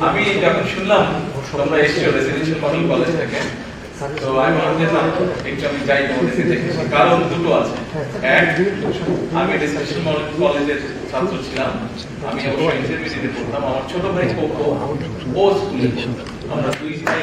আমি যখন শুনলাম তোমরা এসেছো রেসিডেন্সিয়াল মডেল কলেজ থেকে, তো আমি ভাবছিলাম একটু আমি যাই তোমাদের সাথে, কারণ দুটো আছে। এক, আমি রেসিডেন্সিয়াল মডেল কলেজের ছাত্র ছিলাম, আমি অবশ্যই ইন্টারমিডিয়েটে পড়তাম। আমার ছোট ভাই কোকো ও স্কুলে পড়তো, আমরা দুই ভাই